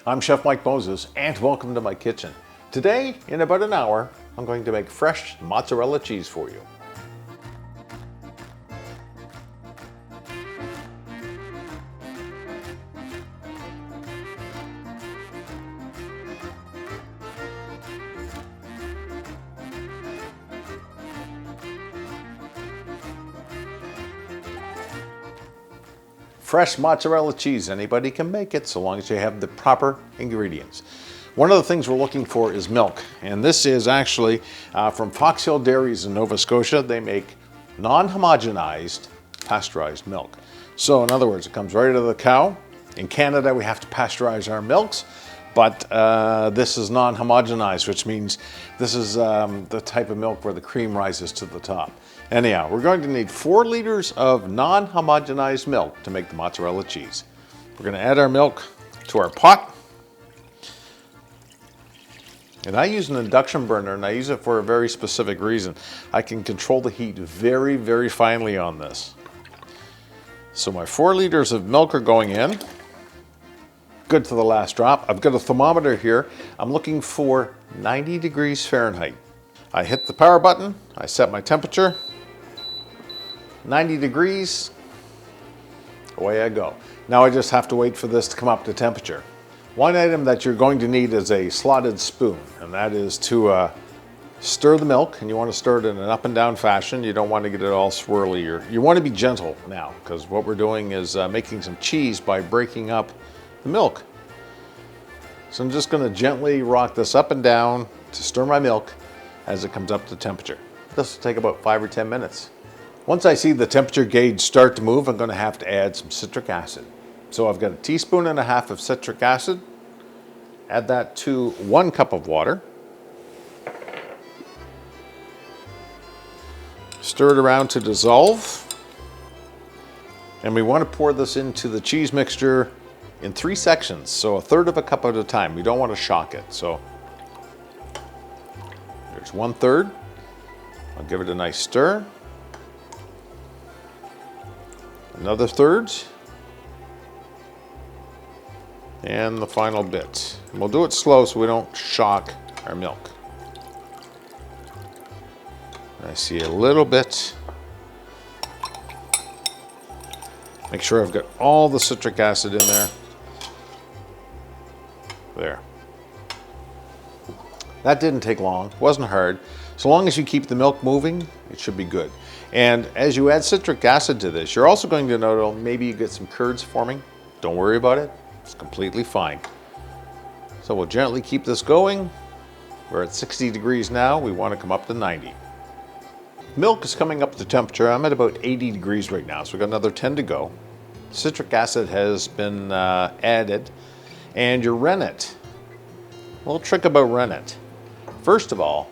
I'm Chef Mike Moses, and welcome to my kitchen. Today, in about an hour, I'm going to make fresh mozzarella cheese for you. Fresh mozzarella cheese, anybody can make it so long as you have the proper ingredients. One of the things we're looking for is milk, and this is actually from Fox Hill Dairies in Nova Scotia. They make non-homogenized pasteurized milk. So in other words, it comes right out of the cow. In Canada, we have to pasteurize our milks, but this is non-homogenized, which means this is the type of milk where the cream rises to the top. Anyhow, we're going to need 4 liters of non-homogenized milk to make the mozzarella cheese. We're going to add our milk to our pot. And I use an induction burner, and I use it for a very specific reason. I can control the heat very, very finely on this. So my 4 liters of milk are going in. Good to the last drop. I've got a thermometer here. I'm looking for 90 degrees Fahrenheit. I hit the power button. I set my temperature. 90 degrees. Away I go. Now I just have to wait for this to come up to temperature. One item that you're going to need is a slotted spoon, and that is to stir the milk, and you want to stir it in an up and down fashion. You don't want to get it all swirly. You want to be gentle now, because what we're doing is making some cheese by breaking up the milk. So I'm just going to gently rock this up and down to stir my milk as it comes up to temperature. This will take about 5 or 10 minutes. Once I see the temperature gauge start to move, I'm going to have to add some citric acid. So I've got 1.5 teaspoons of citric acid. Add that to 1 cup of water. Stir it around to dissolve. And we want to pour this into the cheese mixture in 3 sections, so 1/3 cup at a time. We don't want to shock it. So there's 1/3. I'll give it a nice stir. Another 1/3. And the final bit. And we'll do it slow so we don't shock our milk. I see a little bit. Make sure I've got all the citric acid in there. There. That didn't take long, wasn't hard. So long as you keep the milk moving, it should be good. And as you add citric acid to this, you're also going to notice maybe you get some curds forming. Don't worry about it, it's completely fine. So we'll gently keep this going. We're at 60 degrees now, we want to come up to 90. Milk is coming up to temperature. I'm at about 80 degrees right now, so we've got another 10 to go. Citric acid has been added, and your rennet. A little trick about rennet. First of all,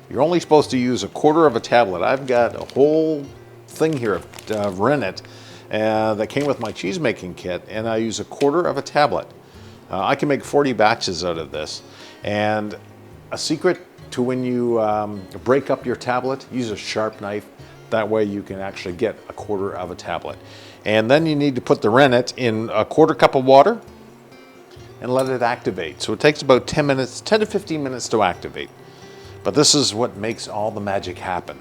you're only supposed to use 1/4 tablet. I've got a whole thing here of rennet that came with my cheese making kit, and I use 1/4 tablet. I can make 40 batches out of this. And a secret to when you break up your tablet, use a sharp knife. That way you can actually get 1/4 tablet. And then you need to put the rennet in 1/4 cup of water and let it activate. So it takes about 10 minutes, 10 to 15 minutes to activate. But this is what makes all the magic happen.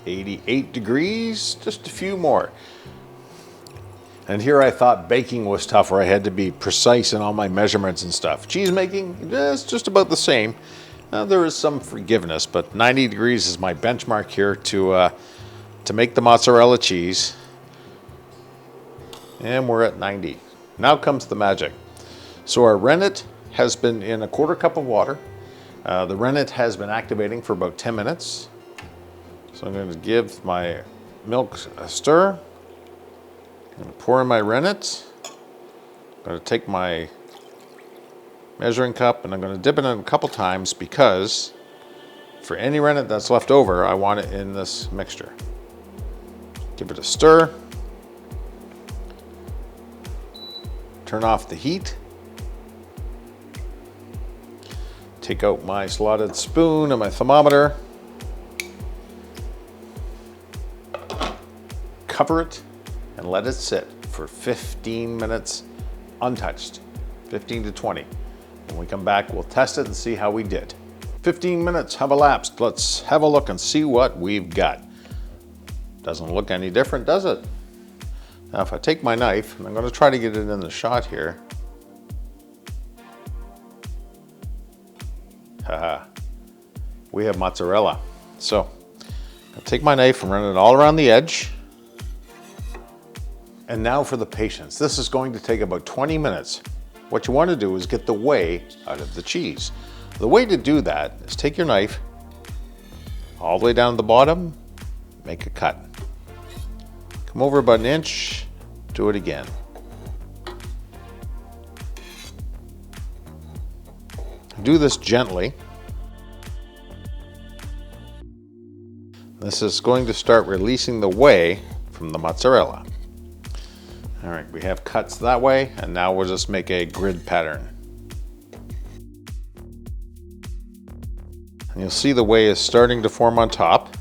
88 degrees, just a few more. And here I thought baking was tough, where I had to be precise in all my measurements and stuff. Cheese making, it's just about the same. There is some forgiveness, but 90 degrees is my benchmark here to make the mozzarella cheese. And we're at 90. Now comes the magic. So our rennet has been in 1/4 cup of water. The rennet has been activating for about 10 minutes. So I'm going to give my milk a stir. I'm going to pour in my rennet. I'm going to take my measuring cup and I'm going to dip it in a couple times, because for any rennet that's left over, I want it in this mixture. Give it a stir. Turn off the heat. Take out my slotted spoon and my thermometer. Cover it and let it sit for 15 minutes untouched. 15 to 20. When we come back, we'll test it and see how we did. 15 minutes have elapsed. Let's have a look and see what we've got. Doesn't look any different, does it? Now, if I take my knife, and I'm going to try to get it in the shot here. Haha. We have mozzarella. So, I'll take my knife and run it all around the edge. And now for the patience. This is going to take about 20 minutes. What you want to do is get the whey out of the cheese. The way to do that is take your knife all the way down to the bottom, make a cut. Come over about an inch, do it again. Do this gently. This is going to start releasing the whey from the mozzarella. All right, we have cuts that way, and now we'll just make a grid pattern. And you'll see the whey is starting to form on top.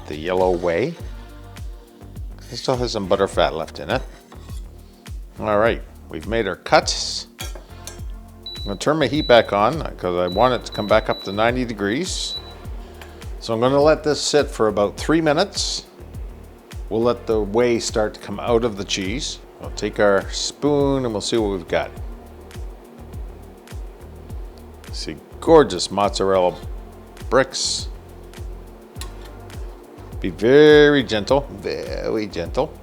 The yellow whey. It still has some butter fat left in it. All right, we've made our cuts. I'm gonna turn my heat back on because I want it to come back up to 90 degrees. So I'm gonna let this sit for about 3 minutes. We'll let the whey start to come out of the cheese. We'll take our spoon and we'll see what we've got. See, gorgeous mozzarella bricks. Be very gentle, very gentle.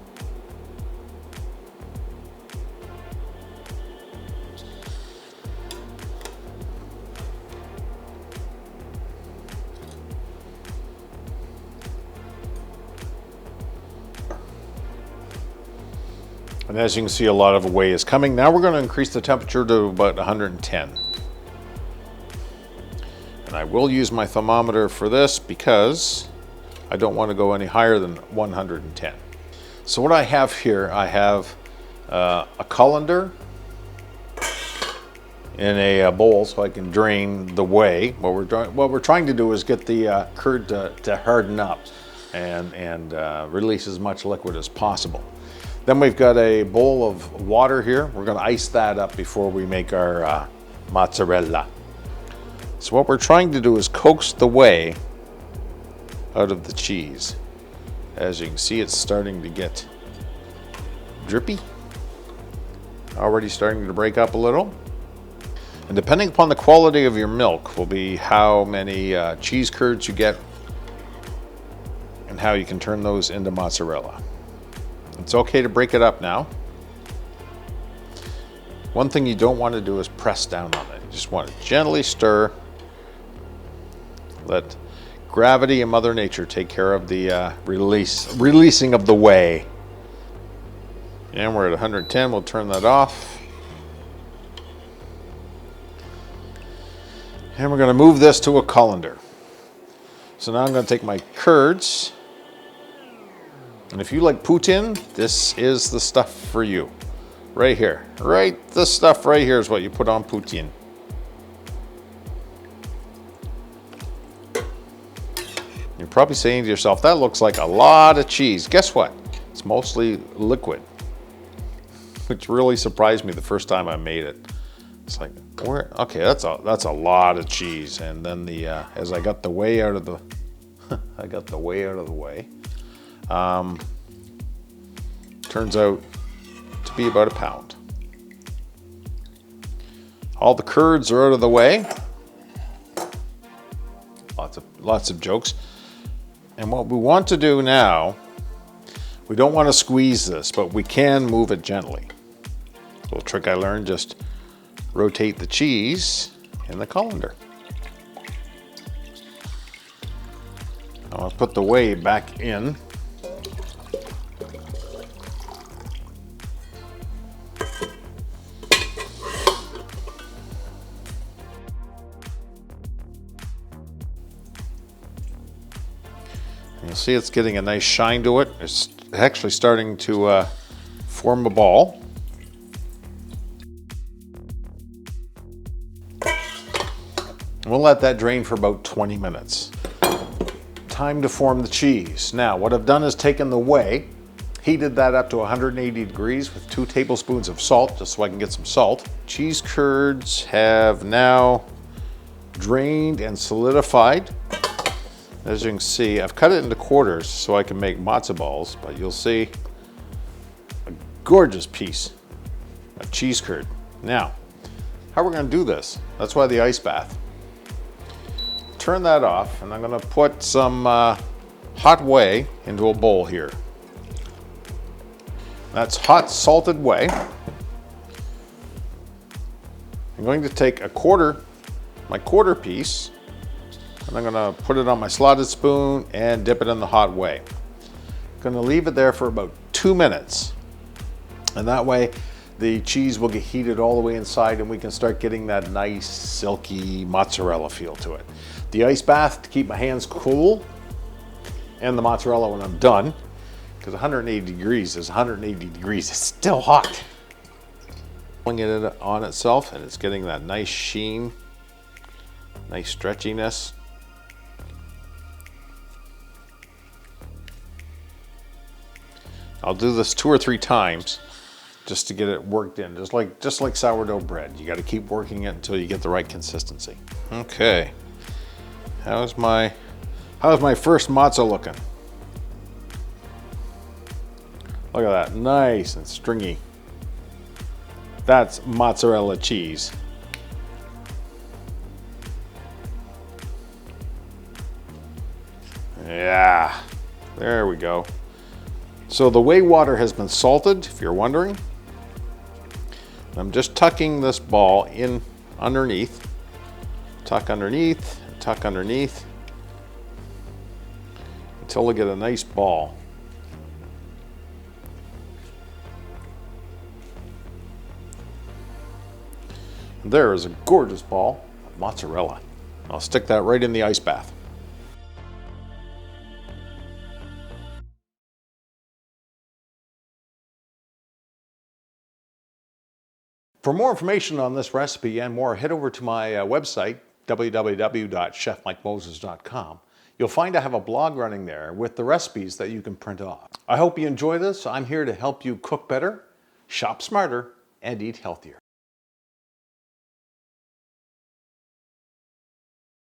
And as you can see, a lot of whey is coming. Now we're going to increase the temperature to about 110. And I will use my thermometer for this because I don't want to go any higher than 110. So what I have here, I have a colander in a bowl so I can drain the whey. What we're trying to do is get the curd to harden up and release as much liquid as possible. Then we've got a bowl of water here. We're going to ice that up before we make our mozzarella. So what we're trying to do is coax the whey out of the cheese. As you can see, it's starting to get drippy. Already starting to break up a little. And depending upon the quality of your milk will be how many cheese curds you get and how you can turn those into mozzarella. It's okay to break it up now. One thing you don't want to do is press down on it. You just want to gently stir. Let gravity and Mother Nature take care of the releasing of the whey. And we're at 110. We'll turn that off. And we're going to move this to a colander. So now I'm going to take my curds. And if you like poutine, this is the stuff for you. Right here. This stuff right here is what you put on poutine. You're probably saying to yourself, that looks like a lot of cheese. Guess what? It's mostly liquid. Which really surprised me the first time I made it. It's like, okay, that's a lot of cheese. And then as I got the whey out of the way, turns out to be about a pound. All the curds are out of the way. Lots of jokes. And what we want to do now, we don't want to squeeze this, but we can move it gently. Little trick I learned, just rotate the cheese in the colander. I'll put the whey back in. You'll see it's getting a nice shine to it. It's actually starting to form a ball. We'll let that drain for about 20 minutes. Time to form the cheese. Now, what I've done is taken the whey Heated that up to 180 degrees with 2 tablespoons of salt, just so I can get some salt. Cheese curds have now drained and solidified. As you can see, I've cut it into quarters so I can make matzo balls, but you'll see a gorgeous piece of cheese curd. Now, how we're going to do this, that's why the ice bath. Turn that off, and I'm going to put some hot whey into a bowl here. That's hot salted whey. I'm going to take my quarter piece, and I'm going to put it on my slotted spoon and dip it in the hot whey. I'm going to leave it there for about 2 minutes, and that way the cheese will get heated all the way inside and we can start getting that nice silky mozzarella feel to it. The ice bath to keep my hands cool, and the mozzarella when I'm done, because 180 degrees is 180 degrees, it's still hot. Pulling it on itself, and it's getting that nice sheen, nice stretchiness. I'll do this 2 or 3 times just to get it worked in, just like sourdough bread. You got to keep working it until you get the right consistency. Okay, how's my first matzo looking? Look at that, nice and stringy. That's mozzarella cheese. Yeah, there we go. So the whey water has been salted, if you're wondering. I'm just tucking this ball in underneath. Tuck underneath, tuck underneath, until I get a nice ball. And there is a gorgeous ball of mozzarella. I'll stick that right in the ice bath. For more information on this recipe and more, head over to my website, www.chefmikemoses.com. You'll find I have a blog running there with the recipes that you can print off. I hope you enjoy this. I'm here to help you cook better, shop smarter, and eat healthier.